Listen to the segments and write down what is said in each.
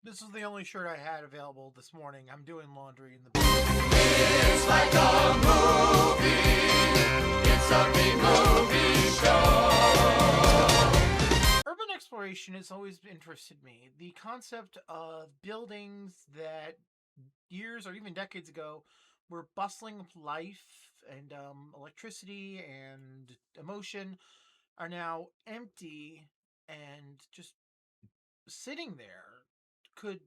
This was the only shirt I had available this morning. I'm doing laundry in the. It's like a movie. It's a B-movie show. Urban exploration has always interested me. The concept of buildings that years or even decades ago were bustling with life and electricity and emotion are now empty and just sitting there could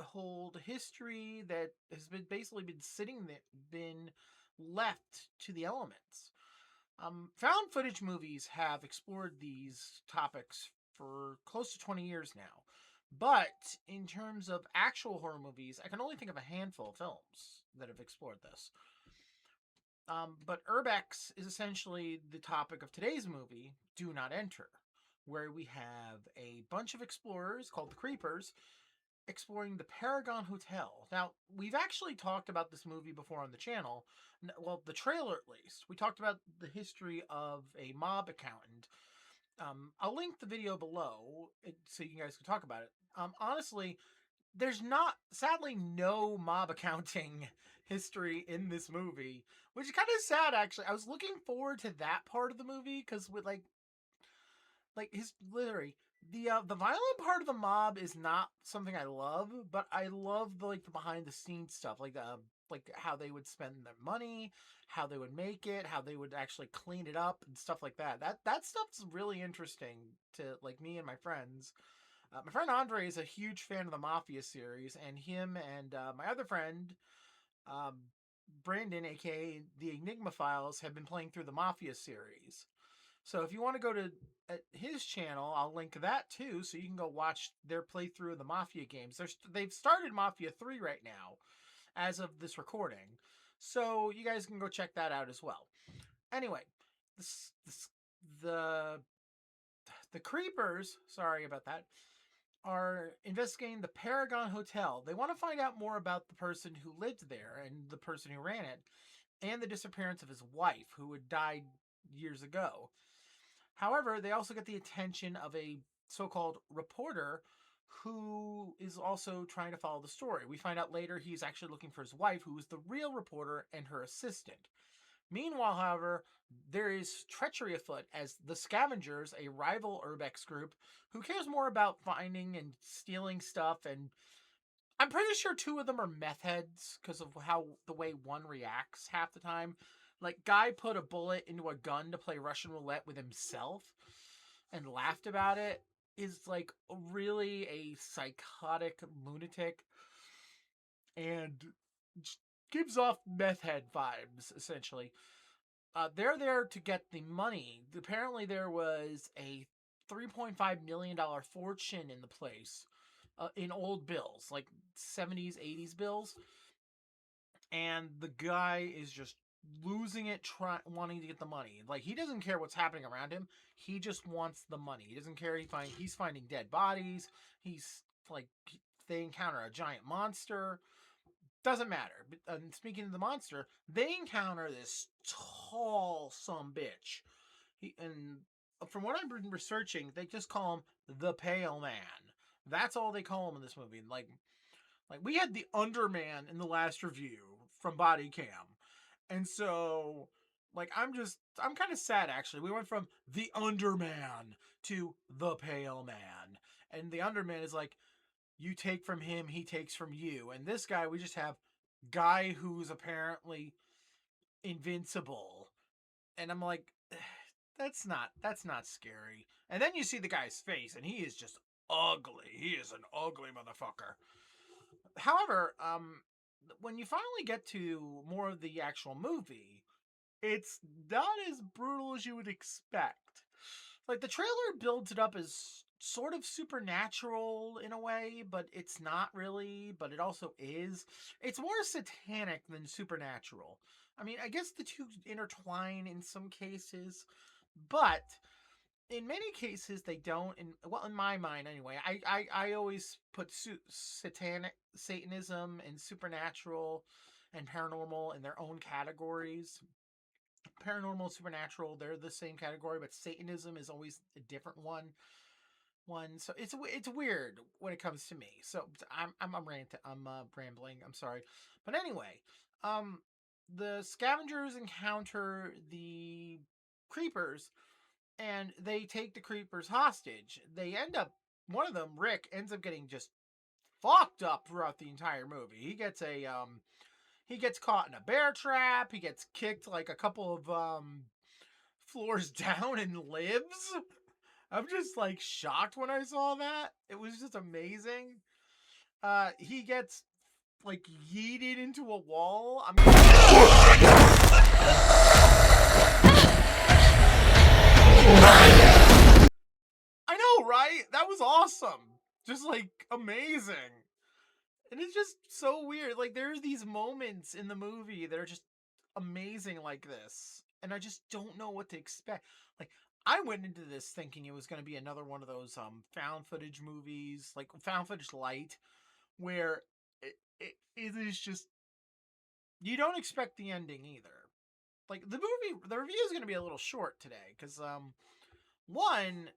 hold history that has been basically been sitting there, been left to the elements. Found footage movies have explored these topics for close to 20 years now. But in terms of actual horror movies, I can only think of a handful of films that have explored this. But Urbex is essentially the topic of today's movie, Do Not Enter, where we have a bunch of explorers called the Creepers exploring the Paragon Hotel. Now, we've actually talked about this movie before on the channel. Well, the trailer at least. We talked about the history of a mob accountant. I'll link the video below so you guys can talk about it. Honestly, there's not, sadly, no mob accounting history in this movie, which is kind of sad, actually. I was looking forward to that part of the movie because with like his literally the violent part of the mob is not something I love, but I love the behind the scenes stuff, like how they would spend their money, how they would make it, how they would actually clean it up and stuff like that. That stuff's really interesting to like me and my friends. My friend Andre is a huge fan of the Mafia series, and him and my other friend, um, Brandon, aka the Enigma Files, have been playing through the Mafia series. So if you want to go to his channel, I'll link that too, so you can go watch their playthrough of the Mafia games. They've started Mafia 3 right now, as of this recording. So you guys can go check that out as well. Anyway, the the Creepers, sorry about that, are investigating the Paragon Hotel. They want to find out more about the person who lived there and the person who ran it, and the disappearance of his wife, who had died years ago. However, they also get the attention of a so-called reporter who is also trying to follow the story. We find out later he's actually looking for his wife, who is the real reporter, and her assistant. Meanwhile, however, there is treachery afoot as the Scavengers, a rival Urbex group, who cares more about finding and stealing stuff, and I'm pretty sure two of them are meth heads because of how the way one reacts half the time. Like, guy put a bullet into a gun to play Russian roulette with himself and laughed about it is like really a psychotic lunatic and gives off meth head vibes, essentially. They're there to get the money. Apparently, there was a $3.5 million fortune in the place in old bills, like 70s, 80s bills. And the guy is just losing it, wanting to get the money. Like, he doesn't care what's happening around him. He just wants the money. He doesn't care. He's finding dead bodies. He's like, they encounter a giant monster. Doesn't matter. Speaking of the monster, they encounter this tall some bitch. And from what I've been researching, they just call him the Pale Man. That's all they call him in this movie. Like we had the Underman in the last review from Body Cam, and so I'm kind of sad actually. We went from the Underman to the Pale Man, and the Underman is like, you take from him, he takes from you. And this guy, we just have guy who's apparently invincible. And I'm like, that's not scary. And then you see the guy's face, and he is just ugly. He is an ugly motherfucker. However, when you finally get to more of the actual movie, it's not as brutal as you would expect. Like, the trailer builds it up as sort of supernatural in a way, but it's not really, but it also is. It's more satanic than supernatural. I mean, I guess the two intertwine in some cases, but in many cases they don't. In my mind anyway, I always put Satanism and supernatural and paranormal in their own categories. Paranormal, supernatural, they're the same category, but Satanism is always a different one. one. So it's weird when it comes to me. So I'm rambling. I'm sorry, but anyway, um, the scavengers encounter the creepers and they take the creepers hostage. They end up one of them, Rick, ends up getting just fucked up throughout the entire movie. He gets caught in a bear trap. He gets kicked like a couple of floors down and lives. I'm just like shocked when I saw that. It was just amazing. He gets like yeeted into a wall. I know, right? That was awesome. Just like amazing. And it's just so weird. Like there's these moments in the movie that are just amazing like this. And I just don't know what to expect. Like I went into this thinking it was going to be another one of those found footage movies, like found footage light, where it is just you don't expect the ending either. Like the review is going to be a little short today because one,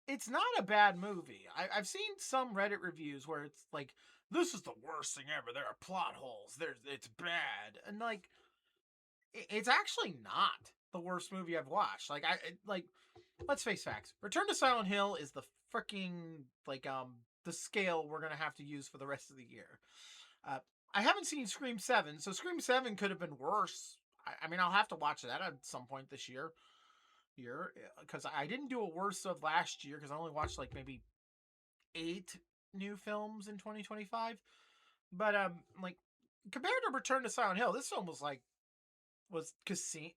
it's not a bad movie. I've seen some Reddit reviews where it's like this is the worst thing ever. There are plot holes. It's bad, and like it's actually not the worst movie I've watched. Like let's face facts. Return to Silent Hill is the freaking the scale we're gonna have to use for the rest of the year. Uh, I haven't seen Scream 7, so Scream 7 could have been worse. I mean, I'll have to watch that at some point this year because I didn't do a worse of last year because I only watched like maybe 8 new films in 2025. But like compared to Return to Silent Hill, this film was like was Casino.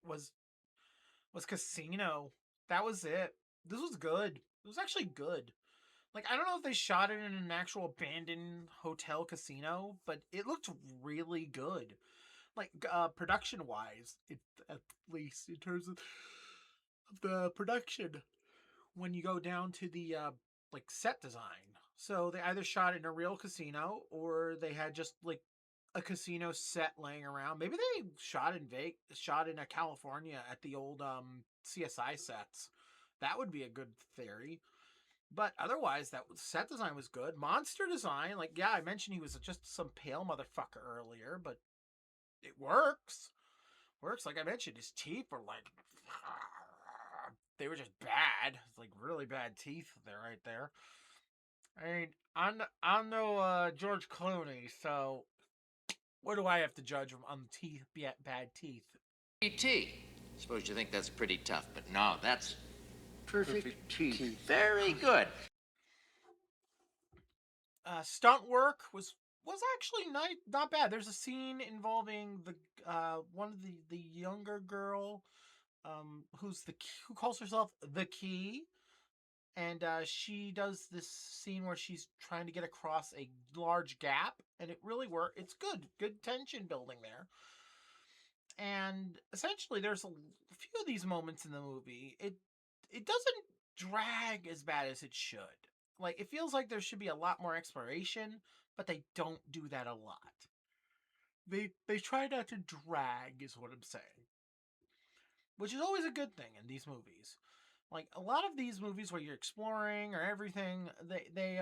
That was it. This was good. It was actually good. Like I don't know if they shot it in an actual abandoned hotel casino, but it looked really good. Like production wise, it at least in terms of the production when you go down to the like set design. So they either shot it in a real casino or they had just like a casino set laying around. Maybe they shot in California at the old CSI sets. That would be a good theory. But otherwise, that set design was good. Monster design, like yeah, I mentioned he was just some pale motherfucker earlier, but it works. Works like I mentioned. His teeth were like they were just bad. It's like really bad teeth there, right there. I mean, I'm no George Clooney, so what do I have to judge him on teeth, bad teeth? T. Suppose you think that's pretty tough, but no, that's perfect teeth. Very good. Stunt work was actually not bad. There's a scene involving the one of the younger girl, who calls herself the Key, and she does this scene where she's trying to get across a large gap, and it really worked. It's good tension building there. And essentially, there's a few of these moments in the movie. It doesn't drag as bad as it should. Like it feels like there should be a lot more exploration, but they don't do that a lot. They try not to drag, is what I'm saying, which is always a good thing in these movies. Like a lot of these movies where you're exploring or everything, they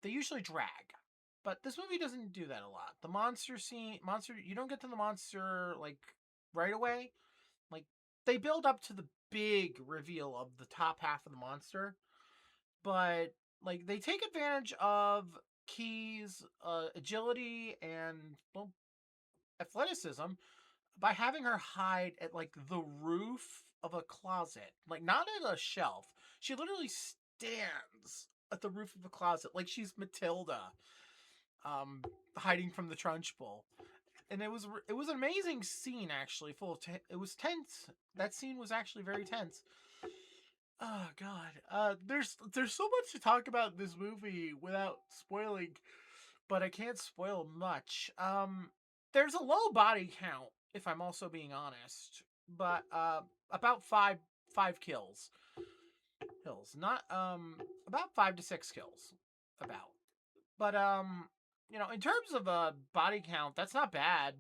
usually drag. But this movie doesn't do that a lot. The monster, you don't get to the monster like right away. Like they build up to the big reveal of the top half of the monster, but like they take advantage of Key's agility and well athleticism by having her hide at like the roof of a closet, like not at a shelf. She literally stands at the roof of a closet like she's Matilda, hiding from the Trunchbull. And it was an amazing scene actually. It was tense. That scene was actually very tense. Oh god. There's so much to talk about in this movie without spoiling, but I can't spoil much. There's a low body count if I'm also being honest, but about five kills. Not about 5 to 6 kills about. But in terms of body count, that's not bad.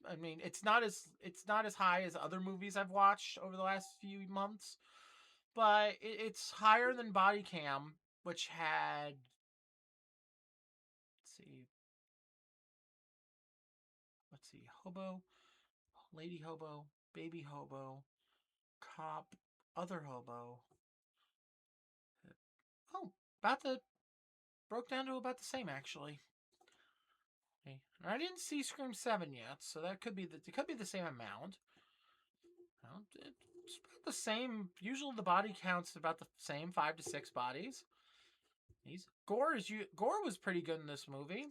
I mean, it's not as high as other movies I've watched over the last few months, but it's higher than Body Cam, which had, let's see, hobo, lady hobo, baby hobo, cop, other hobo. Oh, about the broke down to about the same actually. Okay. I didn't see Scream 7 yet, so that could be the same amount. Well, it's about the same. Usually the body count's about the same, 5 to 6 bodies. Gore was pretty good in this movie.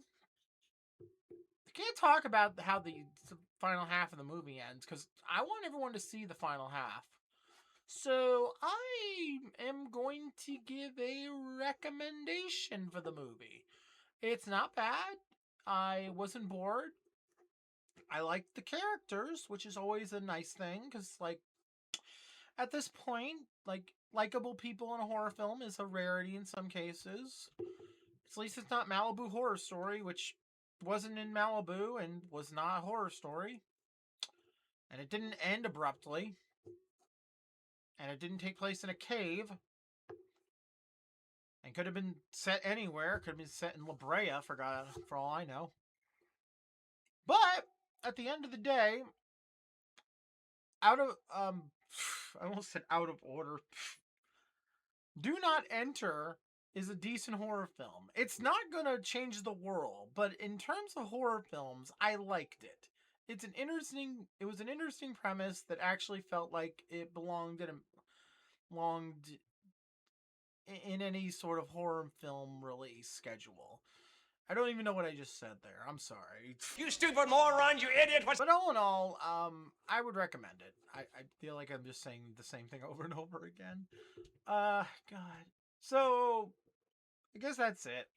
I can't talk about how the final half of the movie ends because I want everyone to see the final half. So I am going to give a recommendation for the movie. It's not bad. I wasn't bored. I liked the characters, which is always a nice thing because, like, at this point, like, likable people in a horror film is a rarity in some cases. At least it's not Malibu Horror Story, which wasn't in Malibu and was not a horror story. And it didn't end abruptly. And it didn't take place in a cave. And could have been set anywhere. Could have been set in La Brea, for all I know. But at the end of the day, I almost said out of order. Do Not Enter is a decent horror film. It's not gonna change the world, but in terms of horror films, I liked it. It was an interesting premise that actually felt like it belonged in any sort of horror film release schedule. I don't even know what I just said there. I'm sorry. You stupid moron, you idiot! But all in all, I would recommend it. I feel like I'm just saying the same thing over and over again. God. So, I guess that's it.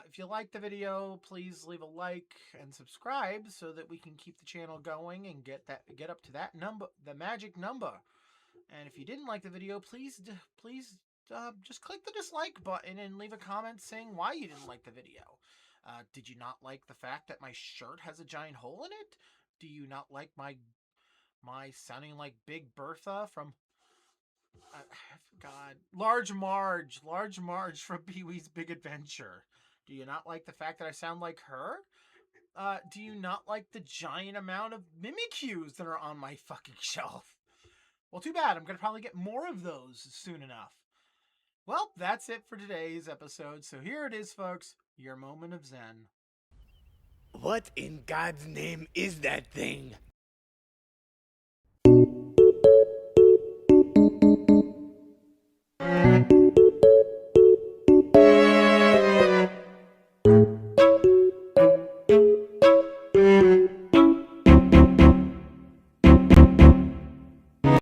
If you like the video, please leave a like and subscribe so that we can keep the channel going and get up to that number, the magic number. And if you didn't like the video, please just click the dislike button and leave a comment saying why you didn't like the video. Did you not like the fact that my shirt has a giant hole in it? Do you not like my sounding like Big Bertha from God, Large Marge from Pee-wee's Big Adventure? Do you not like the fact that I sound like her? Do you not like the giant amount of Mimikyus that are on my fucking shelf? Well, too bad. I'm going to probably get more of those soon enough. Well, that's it for today's episode. So here it is, folks. Your moment of zen. What in God's name is that thing?